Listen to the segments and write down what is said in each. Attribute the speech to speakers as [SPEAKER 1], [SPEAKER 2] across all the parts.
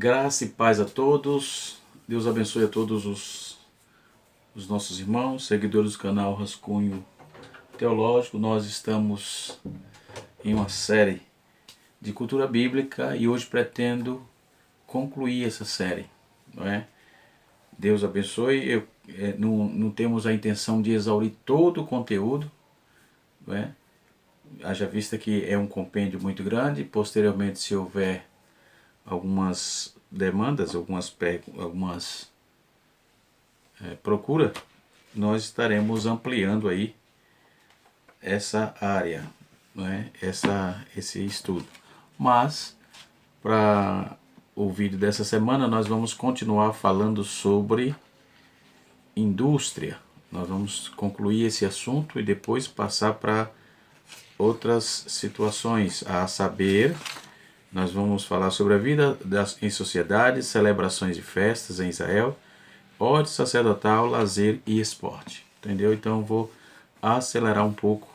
[SPEAKER 1] Graça e paz a todos. Deus abençoe a todos os nossos irmãos, seguidores do canal Rascunho Teológico. Nós estamos em uma série de cultura bíblica e hoje pretendo concluir essa série, não é? Deus abençoe. Não temos a intenção de exaurir todo o conteúdo, não é? Haja vista que é um compêndio muito grande. Posteriormente, se houver algumas demandas, algumas procura, nós estaremos ampliando aí essa área, não é? Esse estudo. Mas para o vídeo dessa semana nós vamos continuar falando sobre indústria. Nós vamos concluir esse assunto e depois passar para outras situações, a saber, nós vamos falar sobre a vida em sociedade, celebrações de festas em Israel, ordem sacerdotal, lazer e esporte. Entendeu? Então eu vou acelerar um pouco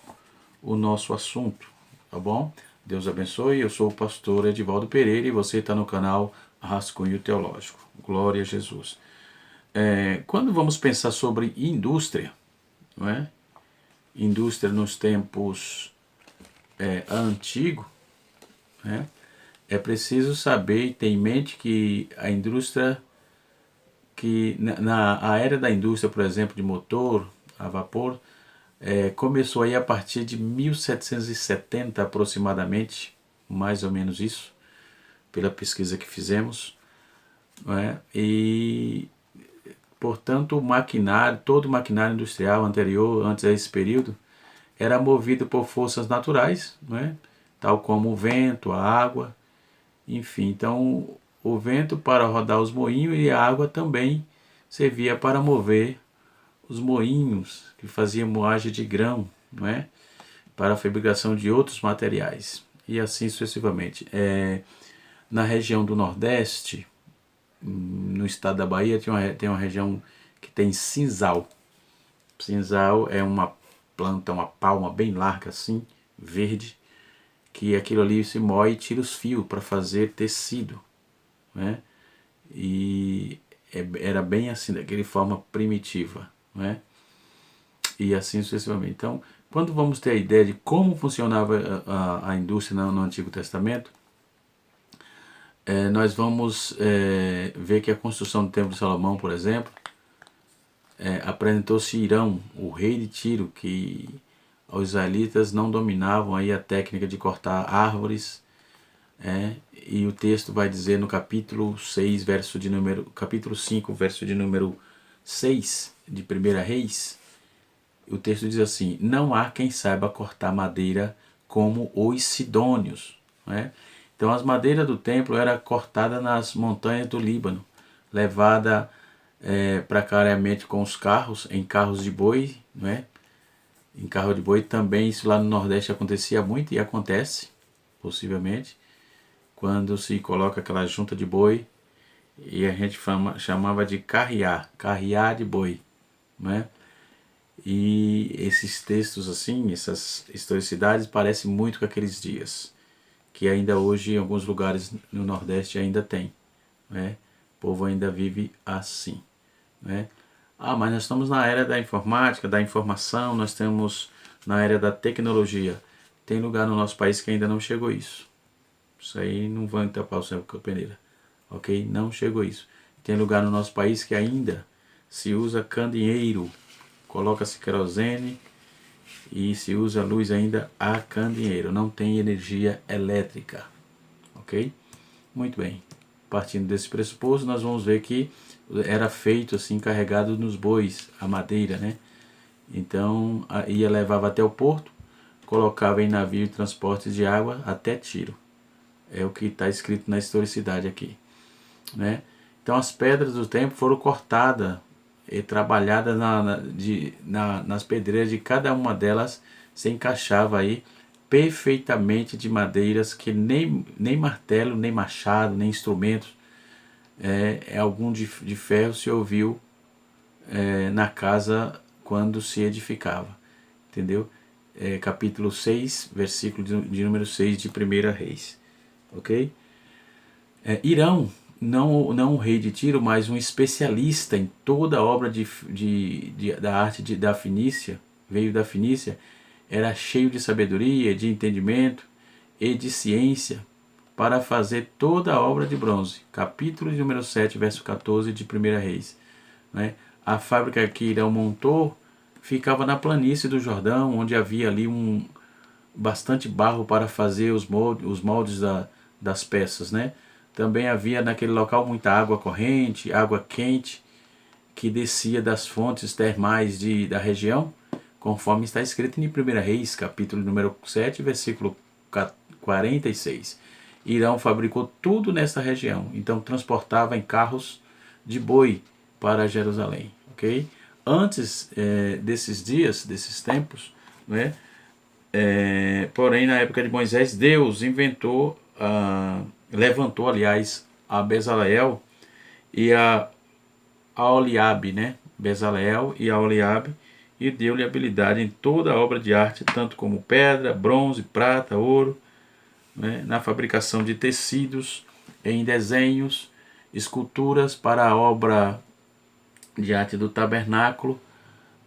[SPEAKER 1] o nosso assunto, tá bom? Deus abençoe. Eu sou o pastor Edivaldo Pereira e você está no canal Rascunho Teológico. Glória a Jesus. Quando vamos pensar sobre indústria, não é? Indústria nos tempos antigos, né? É preciso saber e ter em mente que a indústria, que a era da indústria, por exemplo, de motor a vapor, começou aí a partir de 1770 aproximadamente, mais ou menos isso, pela pesquisa que fizemos, não é? E, portanto, o maquinário, todo o maquinário industrial anterior, antes a esse período, era movido por forças naturais, não é? Tal como o vento, a água, enfim. Então, o vento para rodar os moinhos e a água também servia para mover os moinhos, que faziam moagem de grão, não é? Para a fabricação de outros materiais, e assim sucessivamente. Na região do Nordeste, no estado da Bahia, tem uma região que tem sisal. Sisal é uma planta, uma palma bem larga assim, verde, que aquilo ali se moe e tira os fios para fazer tecido, né? E era bem assim, daquela forma primitiva, né? E assim sucessivamente. Então, quando vamos ter a ideia de como funcionava a indústria no Antigo Testamento, nós vamos ver que a construção do Templo de Salomão, por exemplo, apresentou-se Irão, o rei de Tiro, que os israelitas não dominavam aí a técnica de cortar árvores, e o texto vai dizer no capítulo 6, capítulo 5, verso de número 6 de 1 Reis, o texto diz assim: não há quem saiba cortar madeira como os sidônios, né? Então as madeiras do templo eram cortadas nas montanhas do Líbano, levada precariamente com os carros, em carros de boi, né? Em carro de boi também, isso lá no Nordeste acontecia muito e acontece, possivelmente, quando se coloca aquela junta de boi, e a gente chamava de carrear de boi, né? E esses textos assim, essas historicidades parecem muito com aqueles dias, que ainda hoje em alguns lugares no Nordeste ainda tem, né? O povo ainda vive assim, né? Mas nós estamos na era da informática, da informação, nós estamos na era da tecnologia. Tem lugar no nosso país que ainda não chegou isso. Isso aí não vai tapar o céu com a peneira, ok? Não chegou isso. Tem lugar no nosso país que ainda se usa candeeiro, coloca-se querosene e se usa luz ainda a candeeiro, não tem energia elétrica, ok? Muito bem. Partindo desse pressuposto, nós vamos ver que era feito assim, carregado nos bois, a madeira, né? Então, levava até o porto, colocava em navio de transportes de água até Tiro. É o que está escrito na historicidade aqui, né? Então, as pedras do templo foram cortadas e trabalhadas nas pedreiras de cada uma delas, se encaixava aí perfeitamente de madeiras que nem martelo, nem machado, nem instrumentos algum de ferro se ouviu na casa quando se edificava, entendeu? Capítulo 6, versículo de número 6 de 1 Reis, ok? Irão, não o rei de Tiro, mas um especialista em toda a obra da arte da Fenícia, veio da Fenícia, era cheio de sabedoria, de entendimento e de ciência para fazer toda a obra de bronze. Capítulo de número 7, verso 14 de 1 Reis. Né? A fábrica que Irão montou ficava na planície do Jordão, onde havia ali bastante barro para fazer os moldes das peças. Né? Também havia naquele local muita água corrente, água quente, que descia das fontes termais da região, conforme está escrito em 1 Reis, capítulo número 7, versículo 46. Irão fabricou tudo nessa região, então transportava em carros de boi para Jerusalém. Okay? Antes desses dias, desses tempos, né? Porém, na época de Moisés, Deus levantou, aliás, a Bezaleel e a Oliabe, né? Bezaleel e a Oliabe, e deu-lhe habilidade em toda a obra de arte, tanto como pedra, bronze, prata, ouro, né? Na fabricação de tecidos, em desenhos, esculturas para a obra de arte do tabernáculo,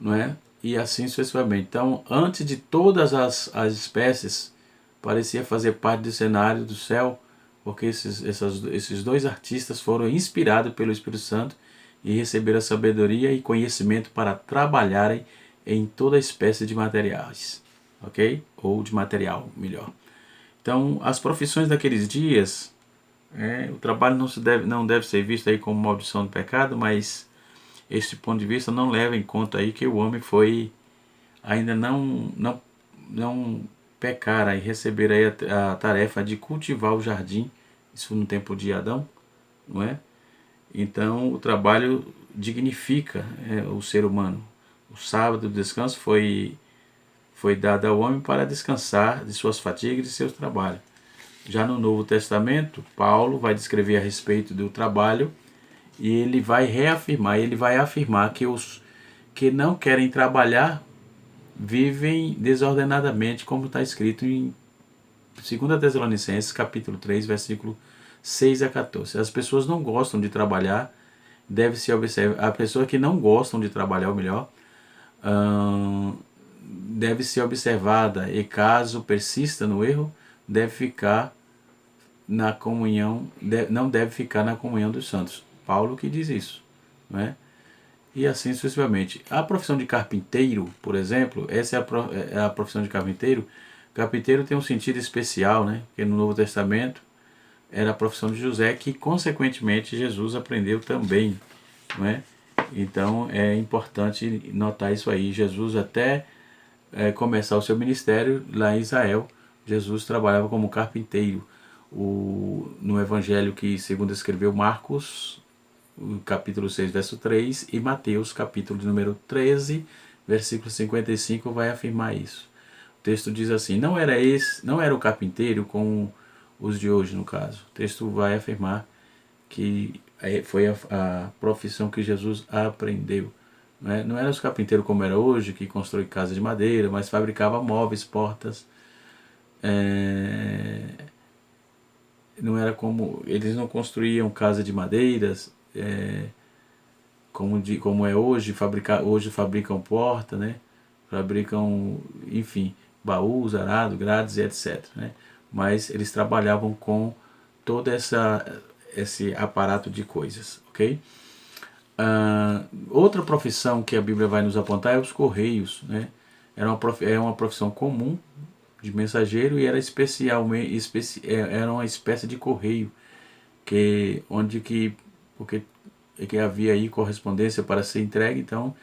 [SPEAKER 1] não é? E assim sucessivamente. Então, antes de todas as espécies, parecia fazer parte do cenário do céu, porque esses dois artistas foram inspirados pelo Espírito Santo e receberam a sabedoria e conhecimento para trabalharem em toda espécie de materiais, ok? Ou de material, melhor. Então, as profissões daqueles dias, o trabalho não deve ser visto aí como maldição do pecado, mas esse ponto de vista não leva em conta aí que o homem ainda não pecara e receber aí a tarefa de cultivar o jardim, isso no tempo de Adão, não é? Então o trabalho dignifica o ser humano. O sábado do descanso foi dado ao homem para descansar de suas fatigas e de seus trabalhos. Já no Novo Testamento, Paulo vai descrever a respeito do trabalho e ele vai afirmar que os que não querem trabalhar vivem desordenadamente, como está escrito em 2 Tessalonicenses, capítulo 3, versículo 6 a 14. As pessoas não gostam de trabalhar, deve-se observar, a pessoa que não gostam de trabalhar, ou melhor, deve ser observada e caso persista no erro, deve ficar na comunhão, não deve ficar na comunhão dos santos. Paulo que diz isso, não é? E assim sucessivamente. A profissão de carpinteiro, por exemplo, essa é a profissão de carpinteiro. Carpinteiro tem um sentido especial, né? Porque no Novo Testamento era a profissão de José, que consequentemente Jesus aprendeu também, não é? Então é importante notar isso aí. Jesus até começar o seu ministério lá em Israel, Jesus trabalhava como carpinteiro. No evangelho que segundo escreveu Marcos, capítulo 6, verso 3, e Mateus, capítulo de número 13, versículo 55, vai afirmar isso. O texto diz assim: não era o carpinteiro como os de hoje, no caso. O texto vai afirmar que foi a profissão que Jesus aprendeu. Não era os carpinteiros como era hoje, que constrói casa de madeira, mas fabricava móveis, portas. Não era como eles não construíam casa de madeiras, como é hoje. Hoje fabricam porta, né? Fabricam, enfim, baús, arado, grades e etc. Né? Mas eles trabalhavam com todo esse aparato de coisas, ok? Outra profissão que a Bíblia vai nos apontar é os correios, né? É uma profissão comum de mensageiro e era era uma espécie de correio porque havia aí correspondência para ser entregue. Então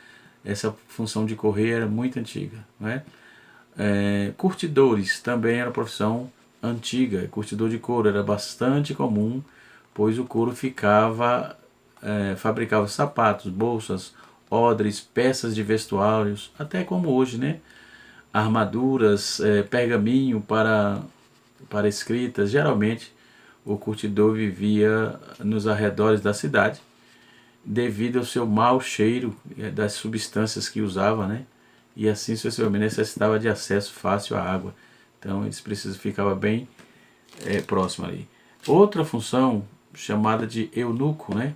[SPEAKER 1] essa função de correio era muito antiga, né? Curtidores também era uma profissão antiga. Curtidor de couro era bastante comum, pois o couro fabricava sapatos, bolsas, odres, peças de vestuários, até como hoje, né? Armaduras, pergaminho para escritas. Geralmente o curtidor vivia nos arredores da cidade devido ao seu mau cheiro das substâncias que usava, né? E assim sucessivamente necessitava de acesso fácil à água. Então eles ficava bem próximo ali. Outra função chamada de eunuco, né?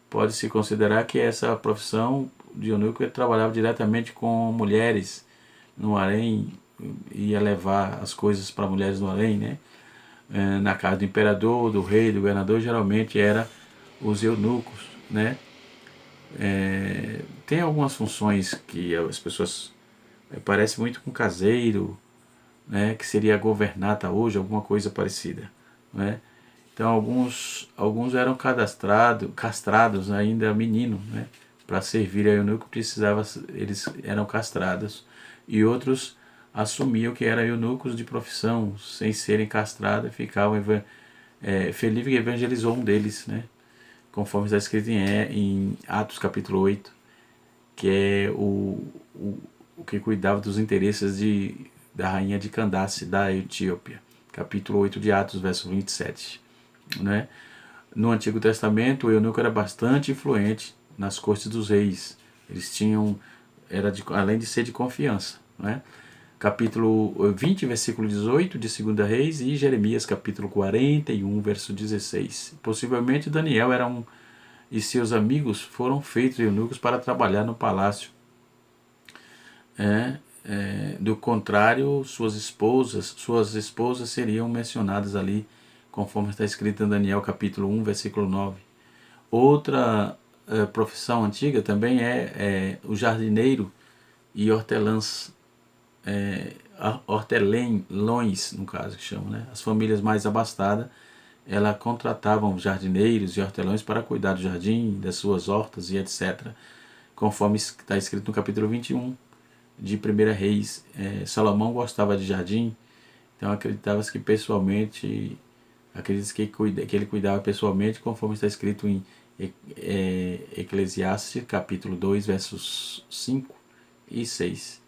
[SPEAKER 1] Pode-se considerar que essa profissão de eunuco ele trabalhava diretamente com mulheres no harém, ia levar as coisas para mulheres no harém, né? Na casa do imperador, do rei, do governador, geralmente era os eunucos, né? Tem algumas funções que as pessoas parece muito com caseiro, né? Que seria governata hoje, alguma coisa parecida, né? Então alguns eram castrados ainda menino, né? Para servir a eunuco eles eram castrados, e outros assumiam que eram eunucos de profissão, sem serem castrados, e ficavam. Felipe evangelizou um deles, né? Conforme está escrito em Atos capítulo 8, que é o que cuidava dos interesses da rainha de Candace, da Etiópia. Capítulo 8 de Atos, verso 27. Né? No Antigo Testamento, o eunuco era bastante influente nas cortes dos reis. Eles tinham, além de ser de confiança. Né? Capítulo 20, versículo 18 de 2 Reis, e Jeremias, capítulo 41, verso 16. Possivelmente Daniel e seus amigos foram feitos eunucos para trabalhar no palácio. Do contrário, suas esposas seriam mencionadas ali, conforme está escrito em Daniel capítulo 1, versículo 9. Outra profissão antiga também é o jardineiro e hortelãs, hortelões, no caso que chamam, né? As famílias mais abastadas, ela contratavam jardineiros e hortelões para cuidar do jardim, das suas hortas e etc., conforme está escrito no capítulo 21 de 1 Reis. Salomão gostava de jardim, então acreditava-se que pessoalmente, que ele cuidava pessoalmente, conforme está escrito em Eclesiastes capítulo 2, versos 5 e 6.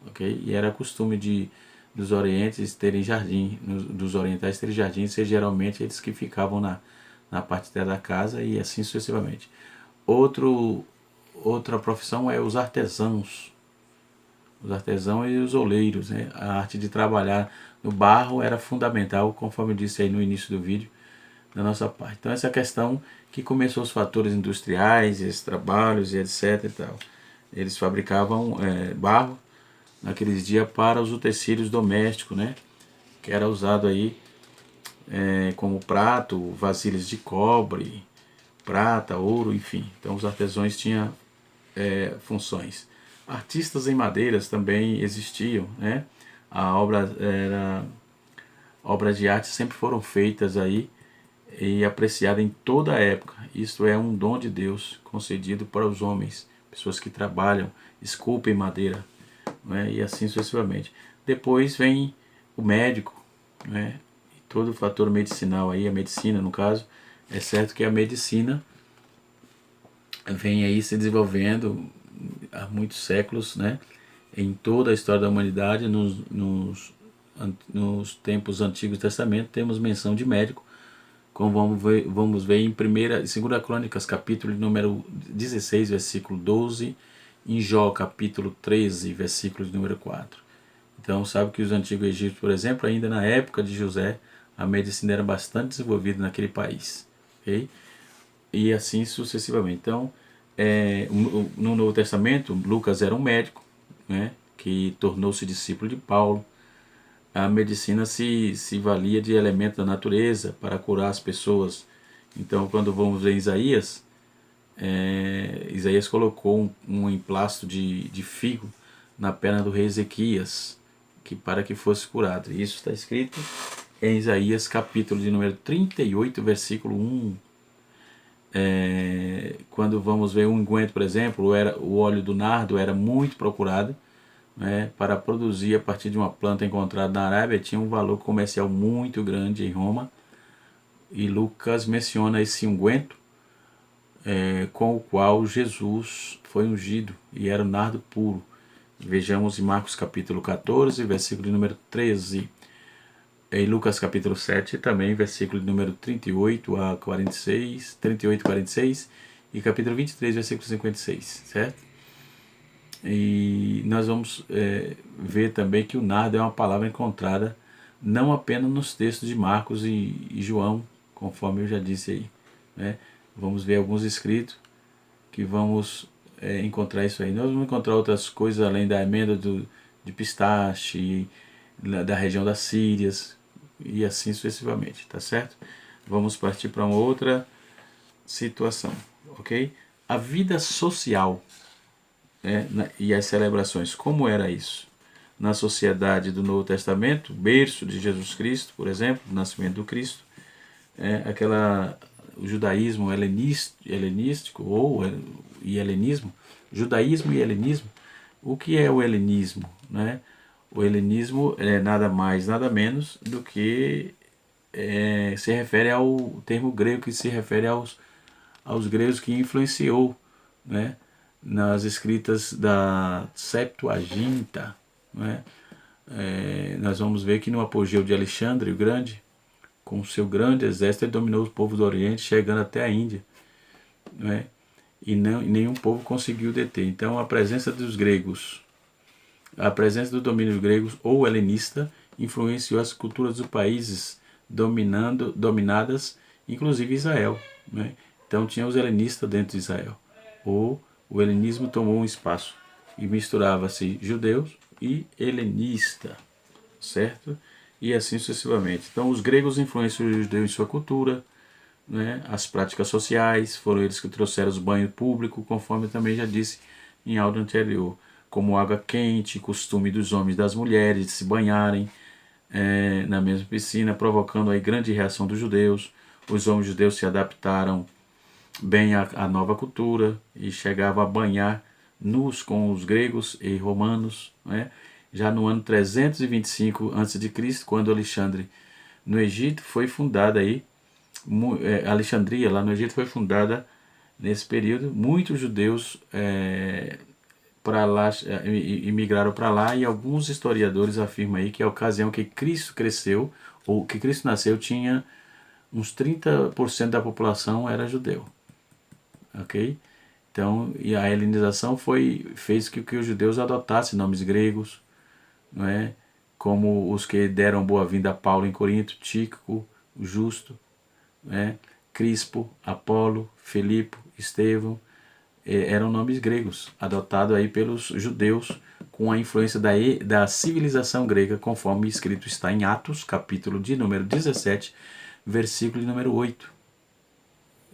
[SPEAKER 1] Okay? E era costume dos orientais terem jardim, e ser geralmente eles que ficavam na parte da casa, e assim sucessivamente. Outra profissão é os artesãos. Os artesãos e os oleiros, né? A arte de trabalhar no barro era fundamental, conforme eu disse aí no início do vídeo, da nossa parte. Então essa questão que começou os fatores industriais, esses trabalhos e etc e tal. Eles fabricavam barro naqueles dias para os utensílios domésticos, né? Que era usado aí como prato, vasilhas de cobre, prata, ouro, enfim. Então os artesãos tinham funções. Artistas em madeiras também existiam, né? Obras de arte sempre foram feitas aí e apreciadas em toda a época. Isto é um dom de Deus concedido para os homens, pessoas que trabalham, esculpem madeira, né? E assim sucessivamente. Depois vem o médico, né? E todo o fator medicinal aí, a medicina no caso. É certo que a medicina vem aí se desenvolvendo há muitos séculos, né? Em toda a história da humanidade, nos tempos antigos do Testamento, temos menção de médico, como vamos ver em 2 Crônicas, capítulo número 16, versículo 12, em Jó, capítulo 13, versículo número 4. Então, sabe que os antigos egípcios, por exemplo, ainda na época de José, a medicina era bastante desenvolvida naquele país. Okay? E assim sucessivamente. Então, no Novo Testamento, Lucas era um médico, né, que tornou-se discípulo de Paulo. A medicina se valia de elementos da natureza para curar as pessoas. Então, quando vamos ver Isaías, Isaías colocou um emplasto de figo na perna do rei Ezequias, para que fosse curado. E isso está escrito em Isaías capítulo de número 38, versículo 1. Quando vamos ver um unguento, por exemplo, o óleo do nardo era muito procurado, né, para produzir a partir de uma planta encontrada na Arábia, tinha um valor comercial muito grande em Roma, e Lucas menciona esse unguento com o qual Jesus foi ungido, e era o nardo puro. Vejamos em Marcos capítulo 14, versículo número 13. Em Lucas capítulo 7 também, versículo número 38 a 46, 38 e 46, e capítulo 23, versículo 56, certo? E nós vamos ver também que o nardo é uma palavra encontrada não apenas nos textos de Marcos e João, conforme eu já disse aí, né? Vamos ver alguns escritos que vamos encontrar isso aí. Nós vamos encontrar outras coisas além da amêndoa de pistache, da região das Sírias e assim sucessivamente, tá certo? Vamos partir para uma outra situação, ok? A vida social, né, e as celebrações, como era isso? Na sociedade do Novo Testamento, berço de Jesus Cristo, por exemplo, o nascimento do Cristo, o judaísmo helenístico ou helenismo, judaísmo e helenismo. O que é o helenismo, né? O helenismo é nada mais, nada menos do que se refere ao termo grego que se refere aos gregos que influenciou, né, nas escritas da Septuaginta, né? Nós vamos ver que no apogeu de Alexandre o Grande, com seu grande exército, ele dominou os povos do Oriente, chegando até a Índia, né? E nenhum povo conseguiu deter. Então a presença dos gregos, a presença do domínio grego ou helenista influenciou as culturas dos países dominadas, inclusive Israel, né? Então tinha os helenistas dentro de Israel. O helenismo tomou um espaço e misturava-se judeus e helenista, certo? E assim sucessivamente. Então os gregos influenciaram os judeus em sua cultura, né? As práticas sociais, foram eles que trouxeram os banhos públicos, conforme eu também já disse em áudio anterior, como água quente, costume dos homens e das mulheres de se banharem na mesma piscina, provocando aí grande reação dos judeus. Os homens judeus se adaptaram bem à nova cultura e chegavam a banhar nus com os gregos e romanos, né? Já no ano 325 a.C., quando Alexandre no Egito foi fundada aí, Alexandria lá no Egito foi fundada nesse período. Muitos judeus para lá imigraram para lá, e alguns historiadores afirmam aí que a ocasião que Cristo cresceu ou que Cristo nasceu tinha uns 30% da população era judeu, ok? Então, e a helenização fez que os judeus adotassem nomes gregos, não é? Como os que deram boa-vinda a Paulo em Corinto, Tíquico, Justo, né? Crispo, Apolo, Filipe, Estevão, eram nomes gregos, adotados aí pelos judeus com a influência da civilização grega, conforme escrito está em Atos, capítulo de número 17, versículo de número 8.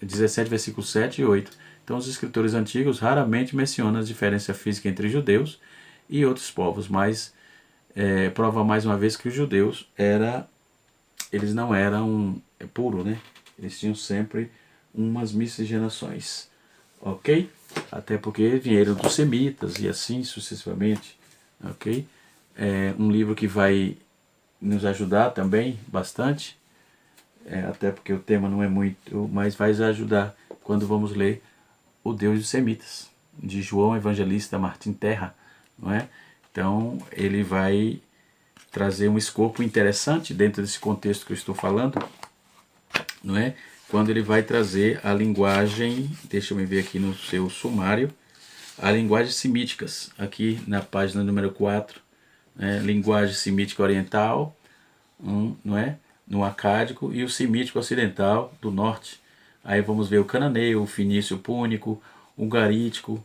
[SPEAKER 1] 17, versículo 7 e 8. Então os escritores antigos raramente mencionam a diferença física entre judeus e outros povos, mas prova mais uma vez que os judeus eles não eram puros, né? Eles tinham sempre umas miscigenações, ok? Até porque vieram dos semitas e assim sucessivamente, ok? Um livro que vai nos ajudar também bastante, até porque o tema não é muito, mas vai ajudar quando vamos ler O Deus dos Semitas, de João Evangelista Martim Terra, não é? Então ele vai trazer um escopo interessante dentro desse contexto que eu estou falando, não é? Quando ele vai trazer a linguagem, deixa eu ver aqui no seu sumário, a linguagem semíticas, aqui na página número 4, linguagem semítica oriental, não é? No acádico, e o semítico ocidental do norte. Aí vamos ver o cananeu, o fenício púnico, o garítico,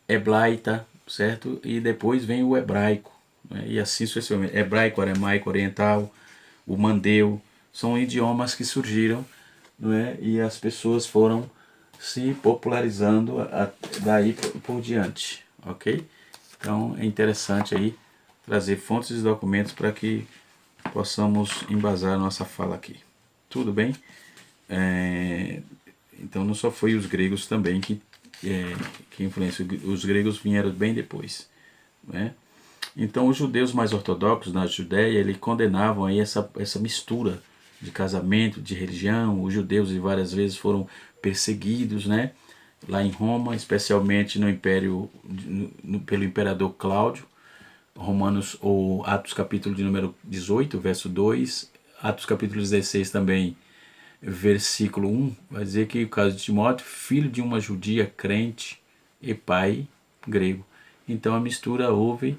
[SPEAKER 1] heblaita, certo? E depois vem o hebraico, né? E assim sucessivamente. Hebraico, aramaico, oriental, o mandeu, são idiomas que surgiram, não é? E as pessoas foram se popularizando daí por diante, ok? Então é interessante aí trazer fontes e documentos para que possamos embasar a nossa fala aqui. Tudo bem? Então não só foi os gregos também que influenciam, os gregos vieram bem depois, né? Então os judeus mais ortodoxos na Judéia, eles condenavam aí essa mistura de casamento, de religião. Os judeus várias vezes foram perseguidos, né? Lá em Roma, especialmente no Império, pelo imperador Cláudio. Romanos ou Atos capítulo de número 18, verso 2, Atos capítulo 16 também, versículo 1, vai dizer que o caso de Timóteo, filho de uma judia crente e pai grego. Então a mistura houve,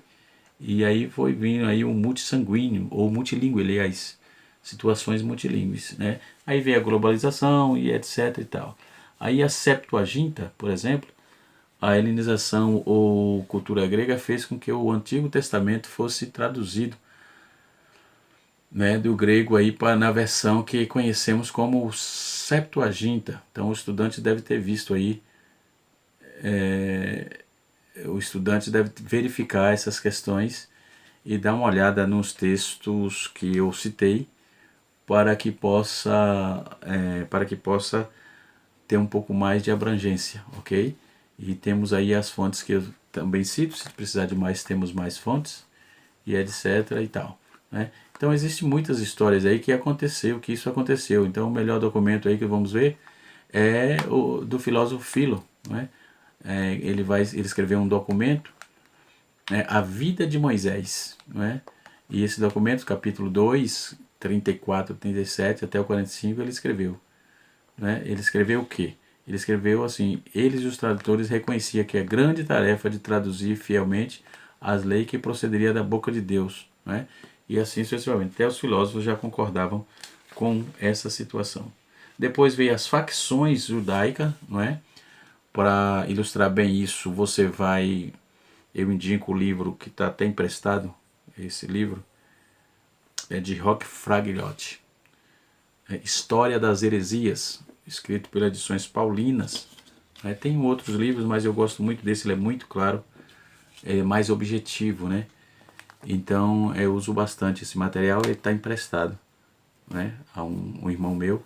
[SPEAKER 1] e aí foi vindo aí um multissanguíneo, ou multilíngue, aliás, situações multilingües, né? Aí veio a globalização e etc e tal. Aí a Septuaginta, por exemplo, a helenização ou cultura grega fez com que o Antigo Testamento fosse traduzido, né, do grego aí para na versão que conhecemos como Septuaginta. Então o estudante deve ter visto aí, o estudante deve verificar essas questões e dar uma olhada nos textos que eu citei para que possa ter um pouco mais de abrangência, ok? E temos aí as fontes que eu também cito, se precisar de mais temos mais fontes e etc e tal, né? Então existem muitas histórias aí que aconteceu, que isso aconteceu. Então o melhor documento aí que vamos ver é o do filósofo Filo, né? Ele escreveu um documento, né, A Vida de Moisés, né? E esse documento, capítulo 2, 34, 37 até o 45, ele escreveu, né? Ele escreveu o quê? Ele escreveu assim: eles e os tradutores reconheciam que a grande tarefa de traduzir fielmente as leis que procederia da boca de Deus, né? E assim sucessivamente. Até os filósofos já concordavam com essa situação. Depois veio as facções judaicas, não é? Para ilustrar bem isso, eu indico o livro que está até emprestado, esse livro é de Roque Fragliotti, História das Heresias, escrito pelas Edições Paulinas. Tem outros livros, mas eu gosto muito desse, ele é muito claro, é mais objetivo, né? Então eu uso bastante esse material, ele está emprestado, né, a um irmão meu,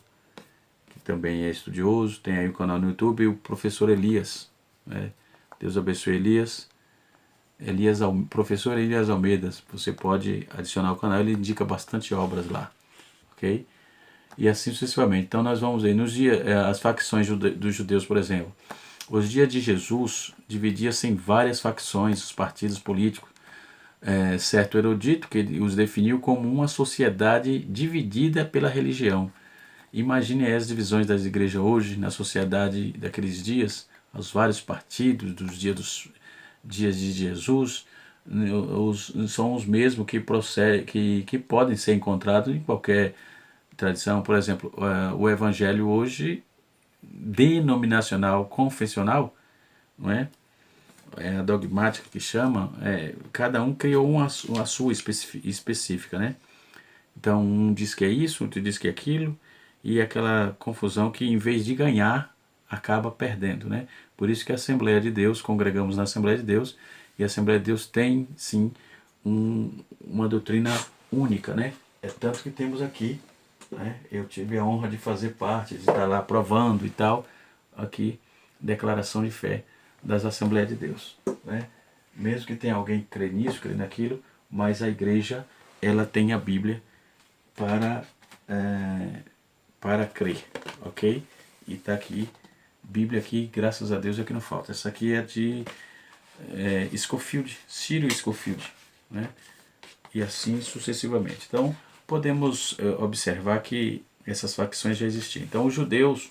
[SPEAKER 1] que também é estudioso, tem aí um canal no YouTube, o professor Elias, né? Deus abençoe Elias. Professor Elias Almeida, você pode adicionar ao canal, ele indica bastante obras lá, ok? E assim sucessivamente. Então nós vamos ver, nos dias, as facções dos judeus, por exemplo, os dias de Jesus dividia-se em várias facções, os partidos políticos, certo erudito que os definiu como uma sociedade dividida pela religião. Imagine as divisões das igrejas hoje, na sociedade daqueles dias, os vários partidos dos dias de Jesus, são os mesmos que podem ser encontrados em qualquer tradição. Por exemplo, o evangelho hoje, denominacional, confessional, não é? A dogmática que chama, cada um criou uma sua específica, né? Então um diz que é isso, outro diz que é aquilo, e aquela confusão que em vez de ganhar, acaba perdendo, né? Por isso que a Assembleia de Deus, congregamos na Assembleia de Deus, e a Assembleia de Deus tem sim uma doutrina única, né? É tanto que temos aqui, né? Eu tive a honra de fazer parte, de estar lá aprovando e tal, aqui, declaração de fé das Assembleias de Deus, né? Mesmo que tenha alguém que crê nisso, crê naquilo, mas a igreja, ela tem a Bíblia para crer, ok? E está aqui, Bíblia aqui, graças a Deus é que não falta. Essa aqui é de Scofield, Cyril Scofield, né? E assim sucessivamente. Então podemos observar que essas facções já existiam. Então os judeus,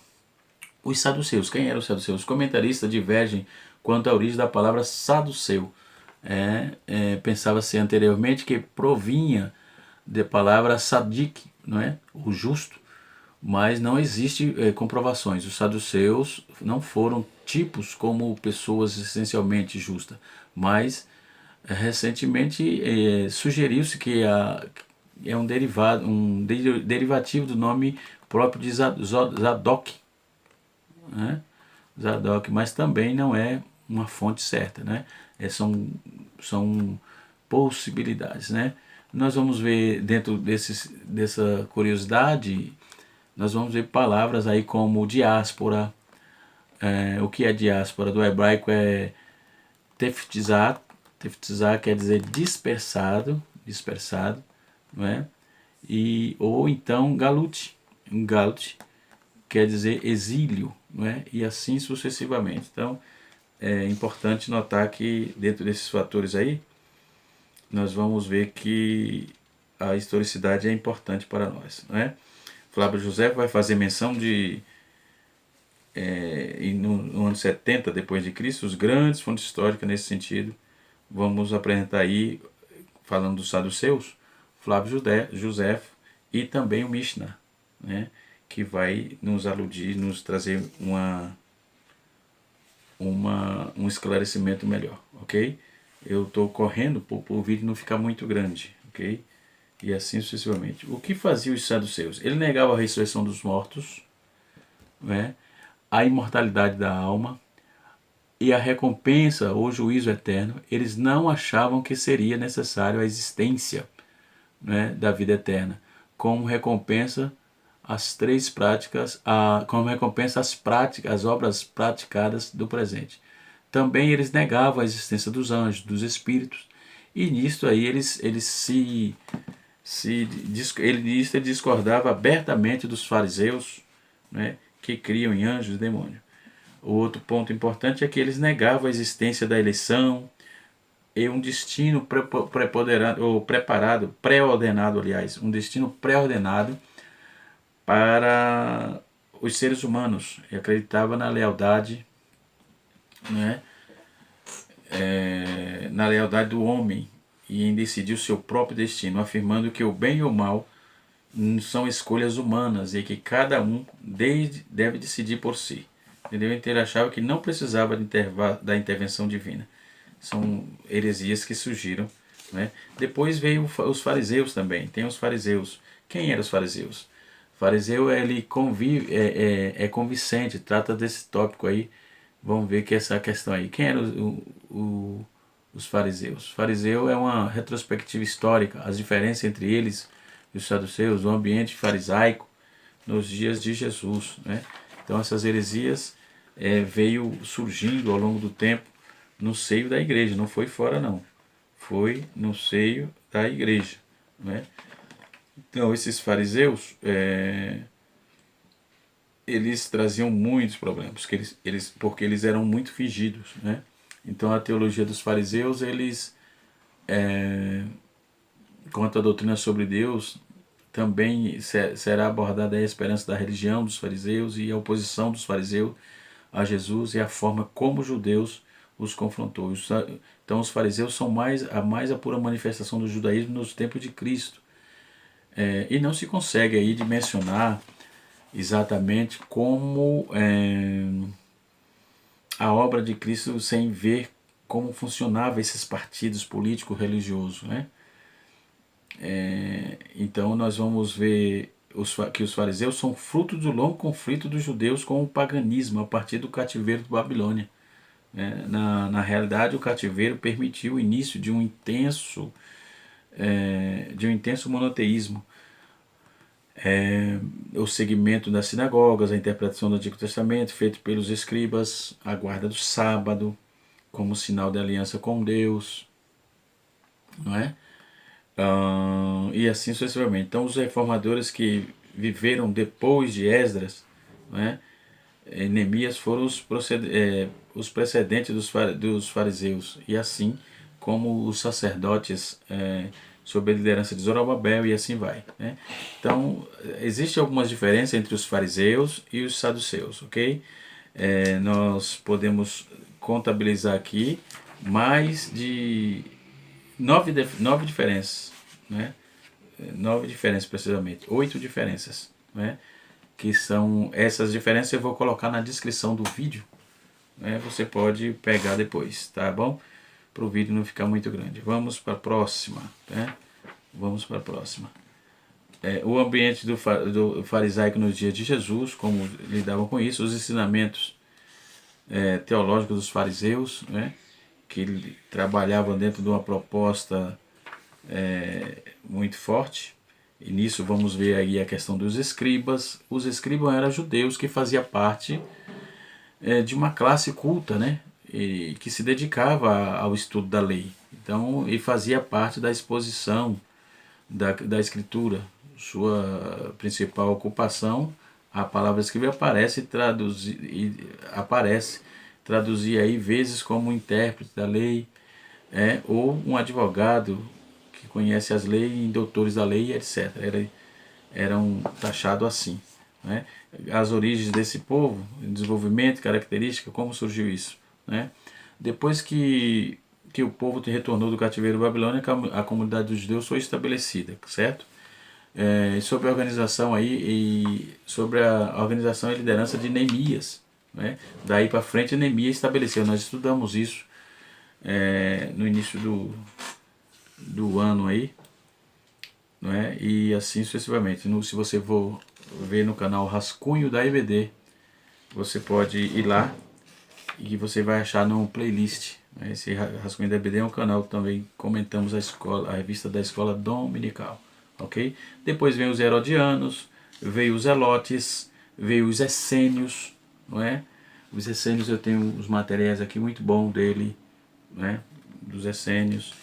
[SPEAKER 1] os saduceus, quem eram os saduceus? Os comentaristas divergem quanto à origem da palavra saduceu. Pensava-se anteriormente que provinha da palavra sadik, não é? O justo, mas não existe comprovações. Os saduceus não foram tipos como pessoas essencialmente justas, mas recentemente sugeriu-se que é um derivativo do nome próprio de Zadok, né? Zadok, mas também não é uma fonte certa, né? São possibilidades, né? Nós vamos ver dentro dessa curiosidade, nós vamos ver palavras aí como diáspora. O que é diáspora? Do hebraico é teftizá. Teftizá quer dizer dispersado, não é? Ou então galute. Um galute quer dizer exílio, não é? E assim sucessivamente. Então é importante notar que dentro desses fatores aí, nós vamos ver que a historicidade é importante para nós, não é? Flávio José vai fazer menção de no ano 70 depois de Cristo, os grandes fontes históricas nesse sentido. Vamos apresentar aí, falando dos saduceus, Flávio José e também o Mishnah, né, que vai nos aludir, nos trazer um esclarecimento melhor, ok? Eu estou correndo para o vídeo não ficar muito grande, ok? E assim sucessivamente. O que fazia os saduceus? Ele negava a ressurreição dos mortos, né, a imortalidade da alma e a recompensa ou juízo eterno. Eles não achavam que seria necessário a existência, né, da vida eterna, como recompensa as três práticas, como recompensa as práticas, as obras praticadas do presente. Também eles negavam a existência dos anjos, dos espíritos, e nisto aí ele discordava abertamente dos fariseus, né, que criam em anjos e demônios. O outro ponto importante é que eles negavam a existência da eleição e um destino preponderante, ou preparado, pré-ordenado, aliás, um destino pré-ordenado para os seres humanos. E acreditava na lealdade, né, na lealdade do homem e em decidir o seu próprio destino, afirmando que o bem e o mal são escolhas humanas e que cada um deve decidir por si. Entendeu? Então ele achava que não precisava da intervenção divina. São heresias que surgiram, né? Depois veio os fariseus também. Tem os fariseus. Quem eram os fariseus? O fariseu ele é convincente, trata desse tópico aí. Vamos ver que essa questão aí. Quem eram os fariseus? O fariseu é uma retrospectiva histórica, as diferenças entre eles e os saduceus, o ambiente farisaico nos dias de Jesus, né? Então essas heresias veio surgindo ao longo do tempo no seio da igreja, não foi fora não, foi no seio da igreja, né? Então esses fariseus eles traziam muitos problemas, porque eles eram muito fingidos, né? Então a teologia dos fariseus, eles quanto à doutrina sobre Deus, também será abordada a esperança da religião dos fariseus e a oposição dos fariseus a Jesus e a forma como os judeus os confrontou. Então os fariseus são a pura manifestação do judaísmo nos tempos de Cristo. E não se consegue aí dimensionar exatamente como a obra de Cristo sem ver como funcionavam esses partidos políticos religiosos, né? Então nós vamos ver que os fariseus são fruto do longo conflito dos judeus com o paganismo a partir do cativeiro da Babilônia. Na realidade, o cativeiro permitiu o início de um intenso monoteísmo. O segmento das sinagogas, a interpretação do Antigo Testamento feito pelos escribas, a guarda do sábado como sinal de aliança com Deus, não é? E assim sucessivamente. Então os reformadores que viveram depois de Esdras, né, Neemias, foram os precedentes dos fariseus, e assim como os sacerdotes sob a liderança de Zorobabel, e assim vai, né? Então existem algumas diferenças entre os fariseus e os saduceus, ok? Nós podemos contabilizar aqui mais de nove diferenças, né? 9 diferenças precisamente, 8 diferenças, né? Que são essas diferenças, eu vou colocar na descrição do vídeo, né? Você pode pegar depois, tá bom? Para o vídeo não ficar muito grande. Vamos para a próxima, né? Vamos para a próxima. O ambiente do farisaico nos dias de Jesus, como lidavam com isso, os ensinamentos teológicos dos fariseus, né? Que trabalhavam dentro de uma proposta muito forte. E nisso vamos ver aí a questão dos escribas. Os escribas eram judeus que faziam parte de uma classe culta, né? E que se dedicava ao estudo da lei. Então, e fazia parte da exposição da escritura. Sua principal ocupação, a palavra escriba traduzir aí vezes como intérprete da lei, ou um advogado que conhece as leis, doutores da lei, etc. Eram taxados assim, né? As origens desse povo, desenvolvimento, característica, como surgiu isso, né? Depois que o povo retornou do cativeiro babilônico, a comunidade dos judeus foi estabelecida, certo? sobre a organização aí e sobre a organização e liderança de Neemias, né? Daí para frente Neemias estabeleceu, nós estudamos isso no início do ano aí, não é? E assim sucessivamente. Se você for ver no canal Rascunho da EBD, você pode ir lá e você vai achar no playlist. Esse Rascunho da EBD é um canal que também comentamos a revista da escola dominical, ok? Depois vem os Herodianos, veio os Zelotes, veio os Essênios, não é? Os Essênios eu tenho os materiais aqui muito bom dele, né? Dos Essênios.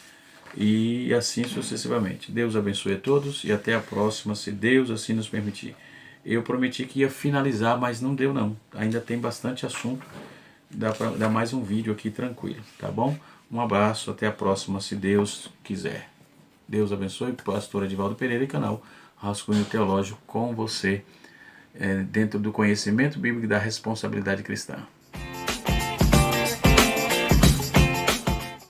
[SPEAKER 1] E assim sucessivamente. Deus abençoe a todos e até a próxima, se Deus assim nos permitir. Eu prometi que ia finalizar, mas não deu não. Ainda tem bastante assunto. Dá para dar mais um vídeo aqui tranquilo, tá bom? Um abraço, até a próxima, se Deus quiser. Deus abençoe, pastor Edivaldo Pereira e canal Rascunho Teológico com você, dentro do conhecimento bíblico e da responsabilidade cristã.